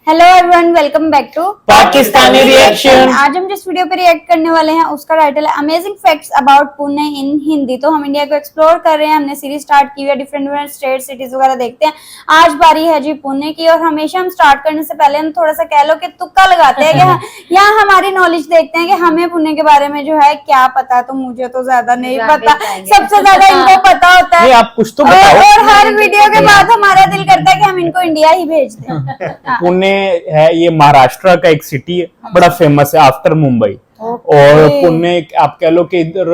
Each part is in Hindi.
Hello everyone, welcome back to Pakistani reaction. आज हम जिस वीडियो पे रिएक्ट करने वाले हैं उसका टाइटल है अमेजिंग फैक्ट्स अबाउट पुणे इन हिंदी। तो हम इंडिया को एक्सप्लोर कर रहे हैं, हमने सीरीज स्टार्ट की हुई है, डिफरेंट स्टेट सिटीज वगैरह देखते हैं। आज बारी है जी पुणे की, और हमेशा हम स्टार्ट करने से पहले हम थोड़ा सा कह लो कि तुक्का लगाते हैं कि यहाँ हमारी नॉलेज देखते हैं कि हमें पुणे के बारे में जो है क्या पता। तो मुझे तो ज्यादा नहीं पता, सबसे ज्यादा इनको पता होता है। आप कुछ तो बताओ। और हर वीडियो के बाद हमारा दिल करता है कि हम इनको इंडिया ही भेज दें। पुणे है, ये महाराष्ट्र का एक सिटी है, बड़ा फेमस है आफ्टर मुंबई। और पुणे आप कह लो कि इधर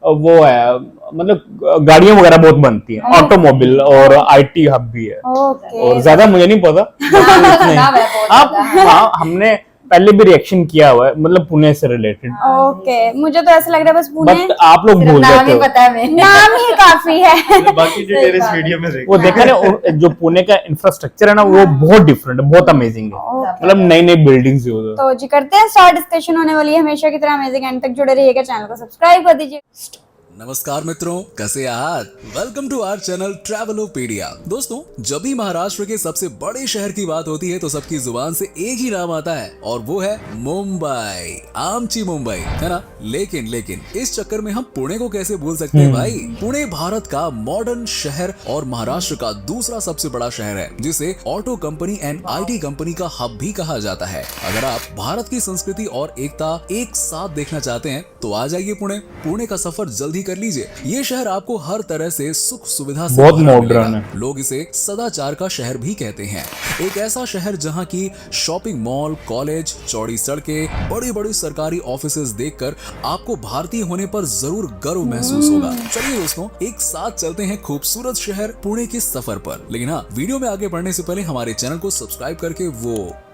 वो है, मतलब गाड़ियां वगैरह बहुत बनती हैं, ऑटोमोबाइल और आईटी हब भी है। और ज्यादा मुझे नहीं पता। आप हमने पहले भी रिएक्शन किया हुआ है, मतलब पुणे से रिलेटेड। ओके, मुझे तो ऐसा लग रहा है बस पुणे, बट आप लोग भूल जाते हो, पता है नाम ही काफी है। बाकी डिटेल इस वीडियो में देखो। वो देखा ना, जो पुणे का इंफ्रास्ट्रक्चर है ना, वो बहुत डिफरेंट है, बहुत अमेजिंग है। मतलब नई नई बिल्डिंग्स है उधर। तो जी करते हैं स्टार्ट, डिस्कशन होने वाली है हमेशा की तरह। अमेजिंग एंड तक जुड़े रहिएगा, चैनल को सब्सक्राइब कर दीजिए। नमस्कार मित्रों, कैसे आहात? Welcome to our channel Travelopedia. दोस्तों, जब भी महाराष्ट्र के सबसे बड़े शहर की बात होती है तो सबकी जुबान से एक ही नाम आता है, और वो है मुंबई। आमची मुंबई, है ना? लेकिन इस चक्कर में हम पुणे को कैसे भूल सकते हैं भाई? पुणे भारत का मॉडर्न शहर और महाराष्ट्र का दूसरा सबसे बड़ा शहर है, जिसे auto company and IT company का हब भी कहा जाता है। अगर आप भारत की संस्कृति और एकता एक साथ देखना चाहते हैं तो आ जाइए पुणे। पुणे का सफर जल्दी कर लीजिए। ये शहर आपको हर तरह से सुख सुविधा से बहुत भरा मॉडर्न मिलेगा। है। लोग इसे सदाचार का शहर भी कहते हैं। एक ऐसा शहर जहां की शॉपिंग मॉल, कॉलेज, चौड़ी सड़कें, बड़ी बड़ी सरकारी ऑफिसेज देखकर आपको भारतीय होने पर जरूर गर्व महसूस होगा। चलिए दोस्तों, एक साथ चलते हैं खूबसूरत शहर पुणे के सफर पर। लेकिन हाँ, वीडियो में आगे बढ़ने से पहले हमारे चैनल को सब्सक्राइब करके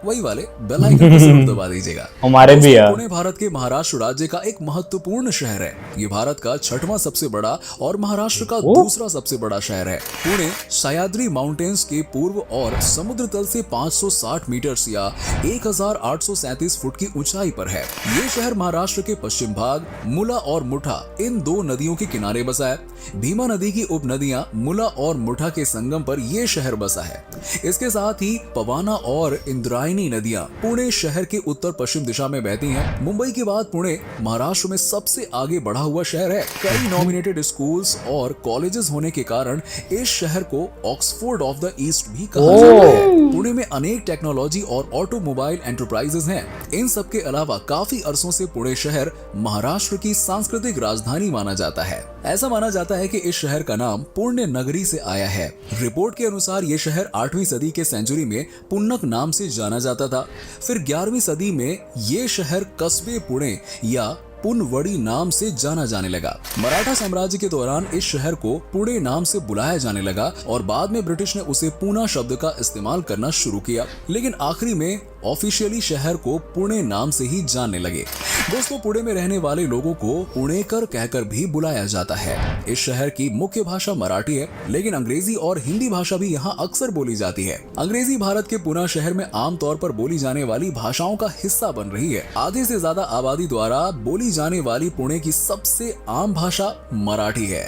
वही वाले बेल आइकन को जरूर दबा दीजिएगा। हमारे भी है। पुणे भारत के महाराष्ट्र राज्य का एक महत्वपूर्ण शहर है। ये भारत का छठवां सबसे बड़ा और महाराष्ट्र का दूसरा सबसे बड़ा शहर है। पुणे सह्याद्री माउंटेन्स के पूर्व और समुद्र तल से 560 मीटर या 1837 फुट की ऊंचाई पर है। ये शहर महाराष्ट्र के पश्चिम भाग मुला और मुठा इन दो नदियों के किनारे बसा है। भीमा नदी की उपनदियां मुला और मुठा के संगम पर यह शहर बसा है। इसके साथ ही पवाना और इंद्रायणी नदियां पुणे शहर के उत्तर पश्चिम दिशा में बहती हैं। मुंबई के बाद पुणे महाराष्ट्र में सबसे आगे बढ़ा हुआ शहर है। कई नॉमिनेटेड स्कूल्स और कॉलेजेस होने के कारण इस शहर को ऑक्सफोर्ड ऑफ द ईस्ट भी कहा जाता है। पुणे में अनेक टेक्नोलॉजी और ऑटोमोबाइल एंटरप्राइजेस हैं। इन सब के अलावा काफी अरसों से पुणे शहर महाराष्ट्र की सांस्कृतिक राजधानी माना जाता है। ऐसा माना जाता है कि इस शहर का नाम पुण्य नगरी से आया है। रिपोर्ट के अनुसार ये शहर 8वीं सदी के सेंचुरी में पुन्नक नाम से जाना जाता था। फिर 11वीं सदी में ये शहर कस्बे पुणे या पुनवड़ी नाम से जाना जाने लगा। मराठा साम्राज्य के दौरान इस शहर को पुणे नाम से बुलाया जाने लगा और बाद में ब्रिटिश ने उसे पूना शब्द का इस्तेमाल करना शुरू किया, लेकिन आखिरी में ऑफिशियली शहर को पुणे नाम से ही जानने लगे। दोस्तों, पुणे में रहने वाले लोगों को पुणेकर कहकर भी बुलाया जाता है। इस शहर की मुख्य भाषा मराठी है, लेकिन अंग्रेजी और हिंदी भाषा भी यहाँ अक्सर बोली जाती है। अंग्रेजी भारत के पुणे शहर में आमतौर पर बोली जाने वाली भाषाओं का हिस्सा बन रही है। आधे से ज्यादा आबादी द्वारा बोली जाने वाली पुणे की सबसे आम भाषा मराठी है।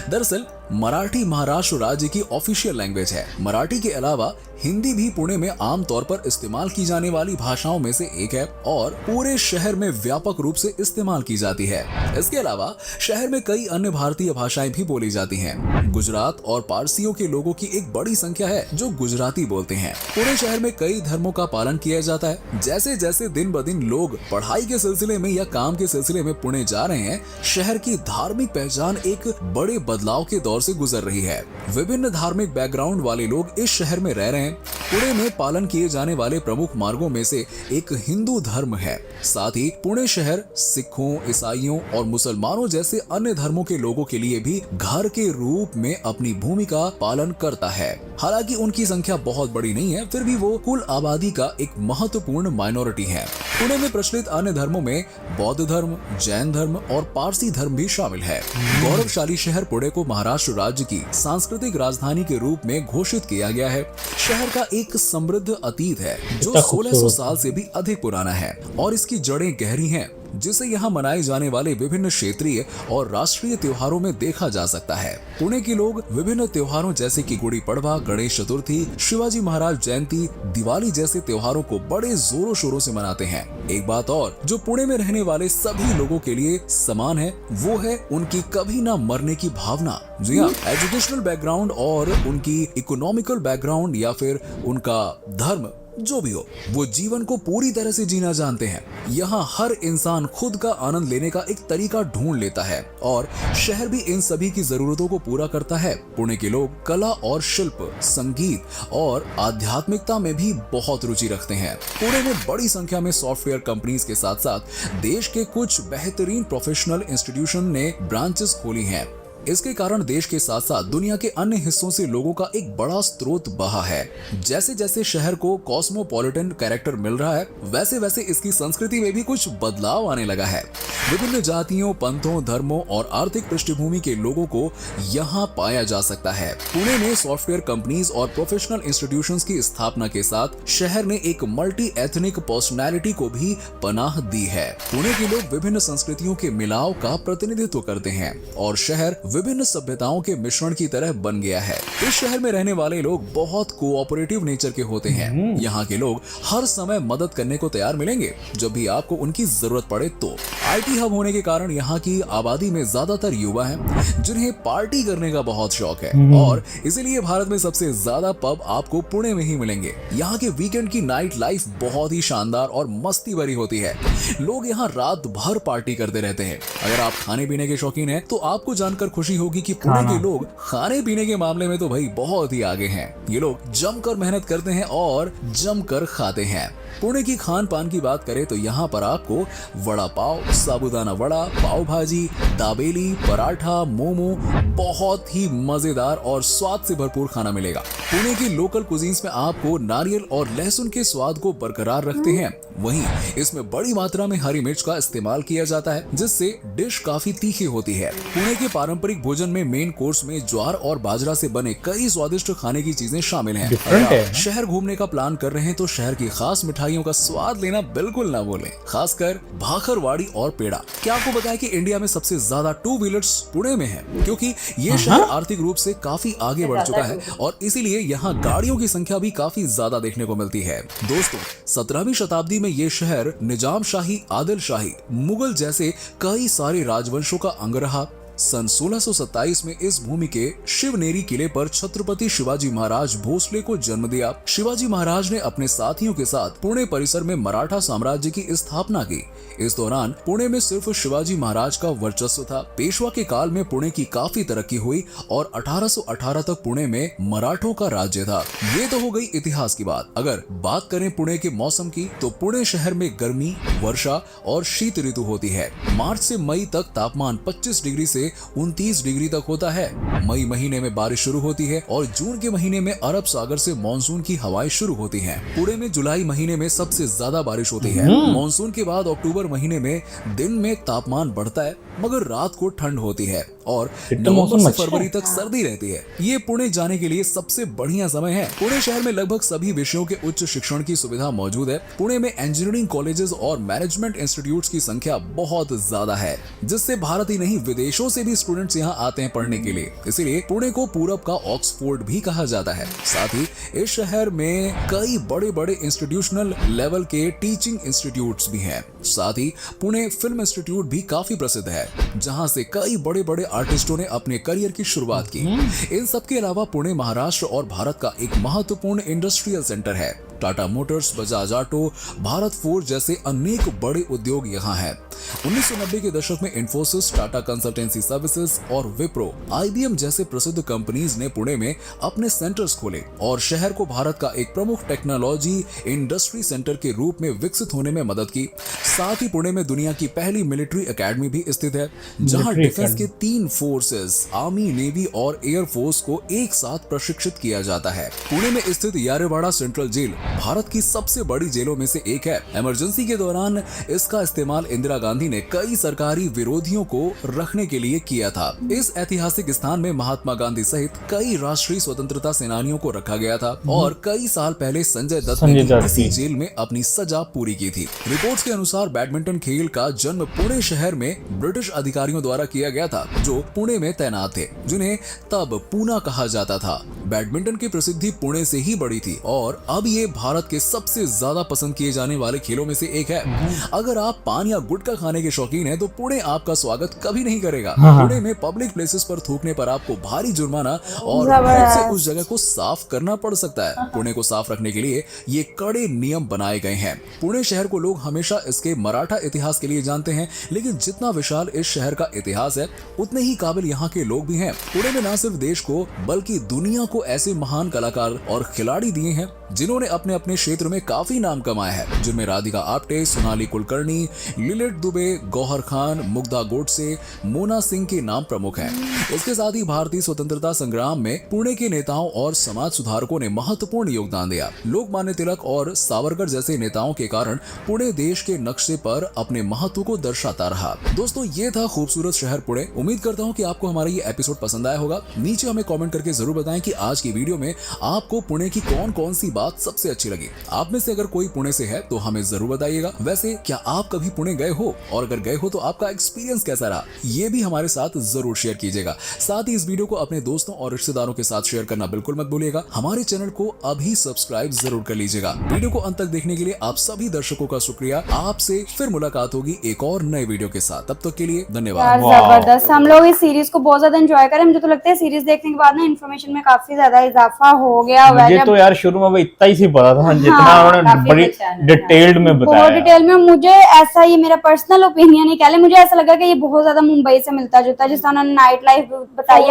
दरअसल मराठी महाराष्ट्र राज्य की ऑफिशियल लैंग्वेज है। मराठी के अलावा हिंदी भी पुणे में आमतौर पर इस्तेमाल की जाने वाली भाषाओं में से एक है और पूरे शहर में व्यापक रूप से इस्तेमाल की जाती है। इसके अलावा शहर में कई अन्य भारतीय भाषाएं भी बोली जाती हैं। गुजरात और पारसियों के लोगों की एक बड़ी संख्या है जो गुजराती बोलते हैं। पुणे शहर में कई धर्मों का पालन किया जाता है। जैसे जैसे दिन ब दिन लोग पढ़ाई के सिलसिले में या काम के सिलसिले में पुणे जा रहे हैं, शहर की धार्मिक पहचान एक बड़े बदलाव के दौर से गुजर रही है। विभिन्न धार्मिक बैकग्राउंड वाले लोग इस शहर में रह रहे हैं। पुणे में पालन किए जाने वाले प्रमुख मार्गों में से एक हिंदू धर्म है। साथ ही पुणे शहर सिखों, ईसाइयों और मुसलमानों जैसे अन्य धर्मों के लोगों के लिए भी घर के रूप में अपनी भूमिका पालन करता है। हालांकि उनकी संख्या बहुत बड़ी नहीं है, फिर भी वो कुल आबादी का एक महत्वपूर्ण माइनॉरिटी है। पुणे में प्रचलित अन्य धर्मों में बौद्ध धर्म, जैन धर्म और पारसी धर्म भी शामिल है। गौरवशाली शहर पुणे को महाराष्ट्र राज्य की सांस्कृतिक राजधानी के रूप में घोषित किया गया है। शहर का एक समृद्ध अतीत है जो 1600 साल से भी अधिक पुराना है और इसकी जड़ें गहरी हैं। जिसे यहाँ मनाए जाने वाले विभिन्न क्षेत्रीय और राष्ट्रीय त्योहारों में देखा जा सकता है। पुणे के लोग विभिन्न त्योहारों जैसे कि गुड़ी पड़वा, गणेश चतुर्थी, शिवाजी महाराज जयंती, दिवाली जैसे त्योहारों को बड़े जोरों शोरों से मनाते हैं। एक बात और जो पुणे में रहने वाले सभी लोगों के लिए समान है, वो है उनकी कभी ना मरने की भावना। जी हाँ, एजुकेशनल बैकग्राउंड और उनकी इकोनॉमिकल बैकग्राउंड या फिर उनका धर्म जो भी हो, वो जीवन को पूरी तरह से जीना जानते हैं। यहाँ हर इंसान खुद का आनंद लेने का एक तरीका ढूंढ लेता है और शहर भी इन सभी की जरूरतों को पूरा करता है। पुणे के लोग कला और शिल्प, संगीत और आध्यात्मिकता में भी बहुत रुचि रखते हैं। पुणे में बड़ी संख्या में सॉफ्टवेयर कंपनीज के साथ साथ देश के कुछ बेहतरीन प्रोफेशनल इंस्टीट्यूशन ने ब्रांचेस खोली हैं। इसके कारण देश के साथ साथ दुनिया के अन्य हिस्सों से लोगों का एक बड़ा स्रोत बहा है। जैसे जैसे शहर को कॉस्मोपॉलिटन कैरेक्टर मिल रहा है, वैसे वैसे इसकी संस्कृति में भी कुछ बदलाव आने लगा है। विभिन्न जातियों, पंथों, धर्मों और आर्थिक पृष्ठभूमि के लोगों को यहाँ पाया जा सकता है। पुणे में सॉफ्टवेयर कंपनीज और प्रोफेशनल इंस्टीट्यूशंस की स्थापना के साथ शहर ने एक मल्टी एथनिक पर्सनैलिटी को भी पनाह दी है। पुणे के लोग विभिन्न संस्कृतियों के मिलाव का प्रतिनिधित्व करते हैं और शहर विभिन्न सभ्यताओं के मिश्रण की तरह बन गया है। इस शहर में रहने वाले लोग बहुत कोऑपरेटिव नेचर के होते हैं। यहाँ के लोग हर समय मदद करने को तैयार मिलेंगे जब भी आपको उनकी जरूरत पड़े तो। आईटी हब होने के कारण यहाँ की आबादी में ज्यादातर युवा हैं जिन्हें पार्टी करने का बहुत शौक है और इसीलिए भारत में सबसे ज्यादा पब आपको पुणे में ही मिलेंगे। यहाँ के वीकेंड की नाइट लाइफ बहुत ही शानदार और मस्ती भरी होती है। लोग यहाँ रात भर पार्टी करते रहते हैं। अगर आप खाने पीने के शौकीन हैं तो आपको जानकर खुशी होगी कि पुणे के लोग खाने पीने के मामले में तो भाई बहुत ही आगे हैं। ये लोग जमकर मेहनत करते हैं और जमकर खाते हैं। पुणे की खान पान की बात करें तो यहाँ पर आपको वड़ा पाव, साबूदाना वड़ा, पाव भाजी, दाबेली, पराठा, मोमो, बहुत ही मजेदार और स्वाद से भरपूर खाना मिलेगा। पुणे की लोकल कुजीन्स में आपको नारियल और लहसुन के स्वाद को बरकरार रखते हैं। वहीं इसमें बड़ी मात्रा में हरी मिर्च का इस्तेमाल किया जाता है जिससे डिश काफी तीखी होती है। पुणे के पारंपरिक भोजन में मेन कोर्स में ज्वार और बाजरा से बने कई स्वादिष्ट खाने की चीजें शामिल हैं। अगर आप शहर घूमने का प्लान कर रहे हैं तो शहर की खास मिठाइयों का स्वाद लेना बिल्कुल ना भूलें, खासकर भाखरवाड़ी और पेड़ा। क्या आपको पता है कि इंडिया में सबसे ज्यादा 2 व्हीलर्स पुणे में है, क्योंकि ये शहर आर्थिक रूप से काफी आगे बढ़ चुका है और इसीलिए यहाँ गाड़ियों की संख्या भी काफी ज्यादा देखने को मिलती है। दोस्तों, 17वीं शताब्दी में ये शहर निजाम शाही, आदिल शाही, मुगल जैसे कई सारे राजवंशों का अंग रहा। सन 1627 में इस भूमि के शिवनेरी किले पर छत्रपति शिवाजी महाराज भोसले को जन्म दिया। शिवाजी महाराज ने अपने साथियों के साथ पुणे परिसर में मराठा साम्राज्य की स्थापना की। इस दौरान पुणे में सिर्फ शिवाजी महाराज का वर्चस्व था। पेशवा के काल में पुणे की काफी तरक्की हुई और 1818 तक पुणे में मराठों का राज्य था। ये तो हो गई इतिहास की बात। अगर बात करें पुणे के मौसम की तो पुणे शहर में गर्मी, वर्षा और शीत ऋतु होती है। मार्च से मई तक तापमान 25 डिग्री से 29 डिग्री तक होता है। मई महीने में बारिश शुरू होती है और जून के महीने में अरब सागर से मानसून की हवाएं शुरू होती हैं। पुणे में जुलाई महीने में सबसे ज्यादा बारिश होती है। मानसून के बाद अक्टूबर महीने में दिन में तापमान बढ़ता है मगर रात को ठंड होती है और नवंबर से फरवरी तक सर्दी रहती है। ये पुणे जाने के लिए सबसे बढ़िया समय है। पुणे शहर में लगभग सभी विषयों के उच्च शिक्षण की सुविधा मौजूद है। पुणे में इंजीनियरिंग कॉलेजेस और मैनेजमेंट इंस्टीट्यूट्स की संख्या बहुत ज्यादा है, जिससे भारत ही नहीं विदेशों से भी स्टूडेंट्स यहाँ आते हैं पढ़ने के लिए। इसीलिए पुणे को पूरब का ऑक्सफोर्ड भी कहा जाता है। साथ ही इस शहर में कई बड़े बड़े इंस्टीट्यूशनल लेवल के टीचिंग इंस्टीट्यूट्स भी हैं। साथ ही पुणे फिल्म इंस्टीट्यूट भी काफी प्रसिद्ध है, जहां से कई बड़े बड़े आर्टिस्टों ने अपने करियर की शुरुआत की। इन सब के अलावा पुणे महाराष्ट्र और भारत का एक महत्वपूर्ण इंडस्ट्रियल सेंटर है। Tata Motors, Bajaj auto, Bharat forge जैसे अनेक बड़े उद्योग यहाँ हैं। 1990 के दशक में इन्फोसिस, टाटा कंसल्टेंसी सर्विसेज और विप्रो, आईबीएम जैसे प्रसिद्ध कंपनीज ने पुणे में अपने सेंटर्स खोले और शहर को भारत का एक प्रमुख टेक्नोलॉजी इंडस्ट्री सेंटर के रूप में विकसित होने में मदद की। साथ ही पुणे में दुनिया की पहली मिलिट्री एकेडमी भी स्थित है, जहां डिफेंस के 3 फोर्सेस, आर्मी, नेवी और एयर फोर्स को एक साथ प्रशिक्षित किया जाता है। पुणे में स्थित यारेवाड़ा सेंट्रल जेल भारत की सबसे बड़ी जेलों में से एक है। इमरजेंसी के दौरान इसका इस्तेमाल इंदिरा गांधी ने कई सरकारी विरोधियों को रखने के लिए किया था। इस ऐतिहासिक स्थान में महात्मा गांधी सहित कई राष्ट्रीय स्वतंत्रता सेनानियों को रखा गया था और कई साल पहले संजय दत्त ने भी इसी जेल में अपनी सजा पूरी की थी। रिपोर्ट्स के अनुसार बैडमिंटन खेल का जन्म पुणे शहर में ब्रिटिश अधिकारियों द्वारा किया गया था, जो पुणे में तैनात थे, जिन्हें तब पूना कहा जाता था। बैडमिंटन की प्रसिद्धि पुणे से ही बढ़ी थी और अब ये भारत के सबसे ज्यादा पसंद किए जाने वाले खेलों में से एक है। अगर आप पान या गुटखा खाने के शौकीन हैं, तो पुणे आपका स्वागत कभी नहीं करेगा। पुणे में पब्लिक प्लेसेस पर थूकने पर आपको भारी जुर्माना और खुद से उस जगह को साफ करना पड़ सकता है। पुणे को साफ रखने के लिए ये कड़े नियम बनाए गए हैं। पुणे शहर को लोग हमेशा इसके मराठा इतिहास के लिए जानते हैं, लेकिन जितना विशाल इस शहर का इतिहास है, उतने ही काबिल यहाँ के लोग भी हैं। पुणे में न सिर्फ देश को बल्कि दुनिया को ऐसे महान कलाकार और खिलाड़ी दिए हैं जिन्होंने अपने अपने क्षेत्र में काफी नाम कमाया है, जिनमें राधिका आप्टे, सोनाली कुलकर्णी, लिलिट दुबे, गौहर खान, मुग्धा गोडसे, मोना सिंह के नाम प्रमुख हैं। इसके साथ ही भारतीय स्वतंत्रता संग्राम में पुणे के नेताओं और समाज सुधारकों ने महत्वपूर्ण योगदान दिया। लोकमान्य तिलक और सावरकर जैसे नेताओं के कारण पुणे देश के नक्शे पर अपने महत्व को दर्शाता रहा। दोस्तों, ये था खूबसूरत शहर पुणे। उम्मीद करता हूँ कि आपको हमारा ये एपिसोड पसंद आया होगा। नीचे हमें कमेंट करके जरूर बताएं कि आज की वीडियो में आपको पुणे की कौन कौन सी बात सबसे अच्छी लगी। आप में से अगर कोई पुणे से है तो हमें जरूर बताइएगा। वैसे क्या आप कभी पुणे गए हो, और अगर गए हो तो आपका एक्सपीरियंस कैसा रहा, ये भी हमारे साथ जरूर शेयर कीजिएगा। साथ ही इस वीडियो को अपने दोस्तों और रिश्तेदारों के साथ शेयर करना बिल्कुल मत भूलिएगा। हमारे चैनल को अभी सब्सक्राइब जरूर कर लीजिएगा। वीडियो को अंत तक देखने के लिए आप सभी दर्शकों का शुक्रिया। आपसे फिर मुलाकात होगी एक और नए वीडियो के साथ। तब तक के लिए धन्यवाद। जबरदस्त, हम लोग इस सीरीज को बहुत ज्यादा एंजॉय करें। मुझे तो लगता है सीरीज देखने के बाद ना इन्फॉर्मेशन में काफी ज्यादा इजाफा हो गया। मुझे तो यार शुरू में इतना ही सी पता था, जितना उन्होंने बड़ी डिटेल्ड में बताया, बहुत डिटेल में। मुझे ऐसा, ये मेरा पर्सनल ओपिनियन ही कह ले, मुझे ऐसा लगा कि ये बहुत ज्यादा मुंबई से मिलता जुलता है, जिस तरह उन्होंने नाइट लाइफ बताई है।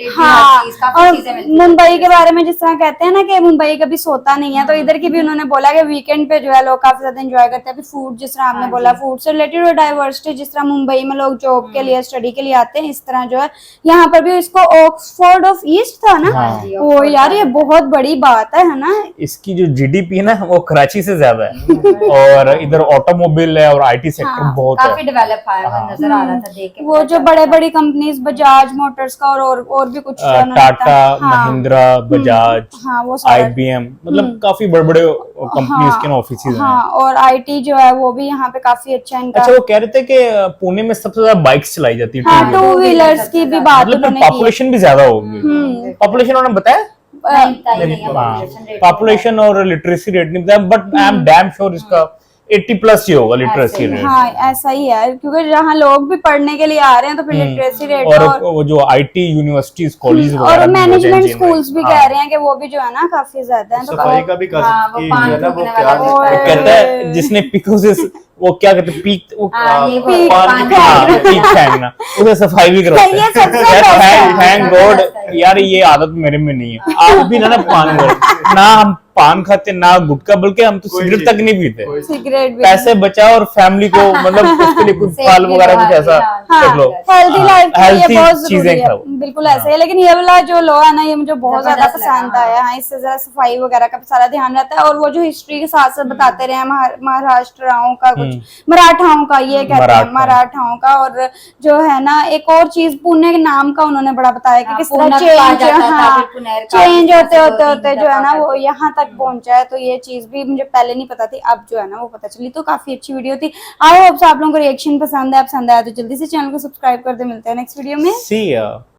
हाँ, और मुंबई के बारे में जिस तरह कहते हैं ना कि मुंबई कभी सोता नहीं है, तो इधर की भी उन्होंने बोला कि वीकेंड पे जो है लोग काफी ज्यादा एंजॉय करते हैं। फूड, जिस तरह आपने बोला, फूड से रिलेटेड और डाइवर्सिटी, जिस तरह मुंबई में लोग जॉब के लिए, स्टडी के लिए आते हैं, इस तरह जो है यहाँ पर भी। इसको ऑक्सफोर्ड ऑफ ईस्ट था ना, वो यार ये बहुत बड़ी बात है ना। इसकी जो जीडीपी है ना, वो कराची से ज्यादा है और इधर ऑटोमोबाइल है और आईटी सेक्टर बहुत है, काफी डेवलप है, नजर आ रहा था देख के। वो जो बड़े बड़ी कंपनीज, बजाज मोटर्स का और भी कुछ, टाटा, महिंद्रा, बजाज, वो IBM, मतलब काफी बड़े बड़े कंपनीज के ऑफिस हैं। हाँ, और आईटी जो है वो भी यहाँ पे काफी अच्छा इनका। अच्छा, वो कह रहे थे कि पुणे में सबसे ज्यादा बाइक्स चलाई जाती है, हाँ, 2 व्हीलर्स की भी बात मतलब उन्होंने की। पॉपुलेशन भी ज्यादा होगी। पॉपुलेशन उन्होंने बताया, पॉपुलेशन और लिटरेसी रेट नहीं बताया, but I am damn sure इसका 80+ ही होगा लिटरेसी रेट। हाँ, ऐसा ही है, क्योंकि जहाँ लोग भी पढ़ने के लिए आ रहे हैं तो फिर लिटरेसी रेट और वो जो आईटी यूनिवर्सिटीज, कॉलेज और मैनेजमेंट स्कूल्स भी कह रहे हैं कि वो भी जो है ना काफी ज्यादा है। तो सफाई का भी कहता है जिसने पिको से वो क्या कहते हैं, पीक फेंकना, उसे सफाई भी करवाते हैं। थैंक गॉड यार, ये आदत मेरे में नहीं है। आप भी ना पान ना, हम पान खाते ना गुटखा, बल्कि हम तो सिगरेट तक नहीं पीते। सिगरेट भी पैसे बचाओ और फैमिली को मतलब उसके लिए कुछ फल वगैरह कुछ ऐसा कर लो, हेल्दी लाइफ के लिए बहुत जरूरी चीजें है। खाओ। बिल्कुल ऐसे है, लेकिन ये वाला जो लॉ है ना, ये मुझे बहुत ज्यादा पसंद आया। हाँ, इससे जरा सफाई वगैरह का सारा ध्यान रहता है, और वो जो हिस्ट्री के साथ साथ बताते रहे महाराष्ट्राओं का, कुछ मराठाओं का, ये कहते हैं मराठाओं का। और जो है ना, एक और चीज पुणे के नाम का उन्होंने बड़ा बताया कि किस तरह चेंज होते होते जो है ना वो यहाँ तक पहुंचा है। तो ये चीज भी मुझे पहले नहीं पता थी, अब जो है ना वो पता चली। तो काफी अच्छी वीडियो थी। आई होप आप लोगों को रिएक्शन पसंद आया तो जल्दी से चैनल को सब्सक्राइब कर दे। मिलते हैं नेक्स्ट वीडियो में। See ya.